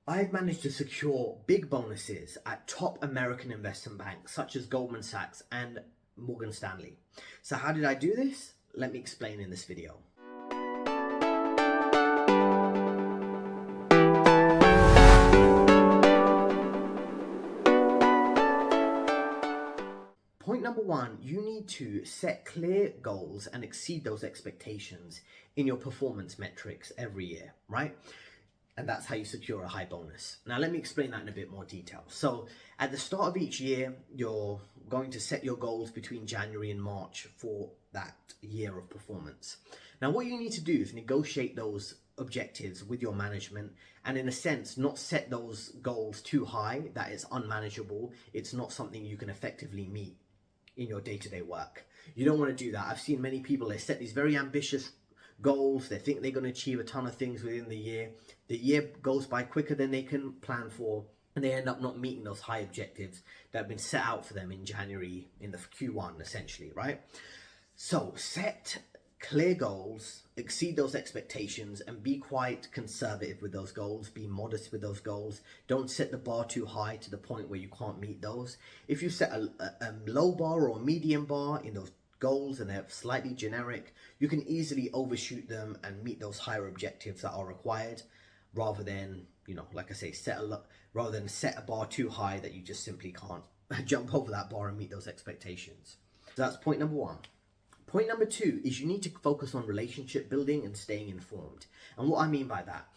I've managed to secure big bonuses at top American investment banks such as Goldman Sachs and Morgan Stanley. So how did I do this? Let me explain in this video. Point number one, you need to set clear goals and exceed those expectations in your performance metrics every year, right? And that's how you secure a high bonus. Now, let me explain that in a bit more detail. So at the start of each year, you're going to set your goals between January and March for that year of performance. Now, what you need to do is negotiate those objectives with your management and, in a sense, not set those goals too high that it's unmanageable. It's not something you can effectively meet in your day-to-day work. You don't want to do that. I've seen many people, they set these very ambitious goals. They think they're going to achieve a ton of things within the year. The year goes by quicker than they can plan for, and they end up not meeting those high objectives that have been set out for them in January, in the Q1 essentially, right? So set clear goals, exceed those expectations, and be quite conservative with those goals. Be modest with those goals. Don't set the bar too high to the point where you can't meet those. If you set a low bar or a medium bar in those goals and they're slightly generic, you can easily overshoot them and meet those higher objectives that are required, rather than, like I say, rather than set a bar too high that you just simply can't jump over that bar and meet those expectations. So that's point number one. Point number two is you need to focus on relationship building and staying informed. And what I mean by that,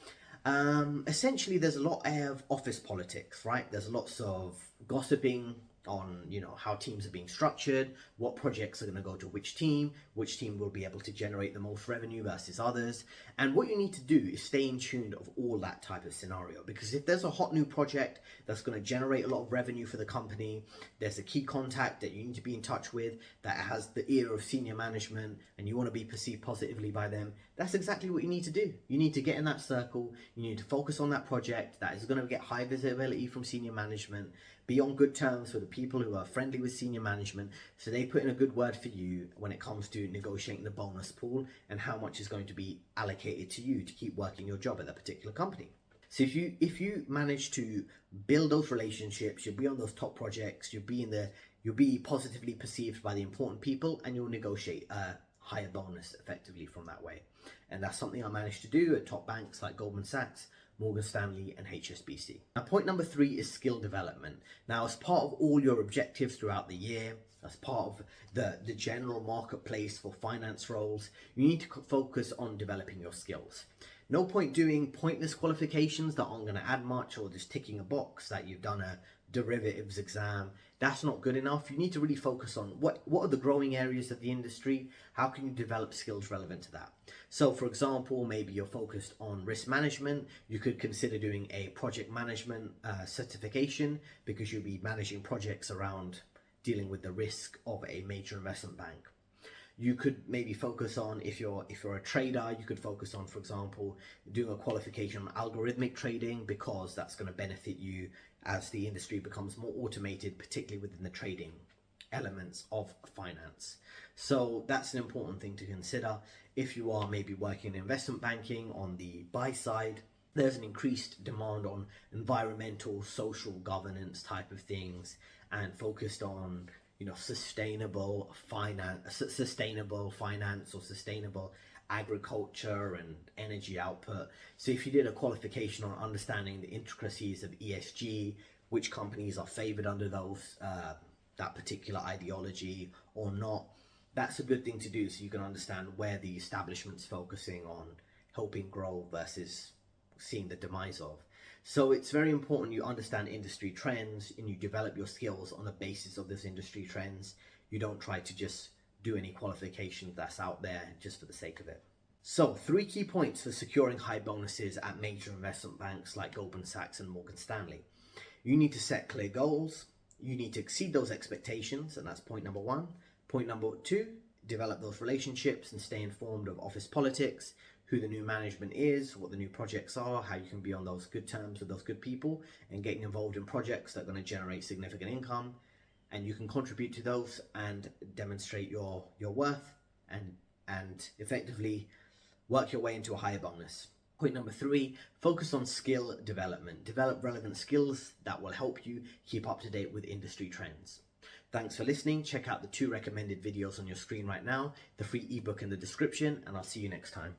essentially there's a lot of office politics, right? There's lots of gossiping on how teams are being structured, what projects are going to go to which team will be able to generate the most revenue versus others. And what you need to do is stay in tune of all that type of scenario, because if there's a hot new project that's going to generate a lot of revenue for the company, there's a key contact that you need to be in touch with that has the ear of senior management and you want to be perceived positively by them, that's exactly what you need to do. You need to get in that circle, you need to focus on that project that is going to get high visibility from senior management, be on good terms with the people who are friendly with senior management, so they put in a good word for you when it comes to negotiating the bonus pool and how much is going to be allocated to you to keep working your job at that particular company. So if you manage to build those relationships, you'll be on those top projects, you'll be positively perceived by the important people, and you'll negotiate a higher bonus effectively from that way. And that's something I managed to do at top banks like Goldman Sachs, Morgan Stanley and HSBC. Now, point number three is skill development. Now, as part of all your objectives throughout the year, as part of the general marketplace for finance roles, you need to focus on developing your skills. No point doing pointless qualifications that aren't going to add much, or just ticking a box that you've done a derivatives exam. That's not good enough. You need to really focus on what are the growing areas of the industry, how can you develop skills relevant to that. So for example, maybe you're focused on risk management, you could consider doing a project management certification, because you'll be managing projects around dealing with the risk of a major investment bank. You could maybe focus on, if you're a trader, you could focus on, for example, doing a qualification on algorithmic trading, because that's going to benefit you as the industry becomes more automated, particularly within the trading elements of finance. So that's an important thing to consider. If you are maybe working in investment banking on the buy side, there's an increased demand on environmental, social governance type of things, and focused on sustainable finance or sustainable agriculture and energy output. So if you did a qualification on understanding the intricacies of ESG, which companies are favored under those that particular ideology or not, that's a good thing to do, so you can understand where the establishment's focusing on helping grow versus seeing the demise of. So it's very important you understand industry trends and you develop your skills on the basis of those industry trends. You don't try to just do any qualification that's out there just for the sake of it. So 3 key points for securing high bonuses at major investment banks like Goldman Sachs and Morgan Stanley. You need to set clear goals. You need to exceed those expectations, and that's point number 1. Point number 2, develop those relationships and stay informed of office politics, who the new management is, what the new projects are, how you can be on those good terms with those good people and getting involved in projects that are going to generate significant income, and you can contribute to those and demonstrate your worth and effectively work your way into a higher bonus. Point number 3, focus on skill development. Develop relevant skills that will help you keep up to date with industry trends. Thanks for listening. Check out the 2 recommended videos on your screen right now, the free ebook in the description, and I'll see you next time.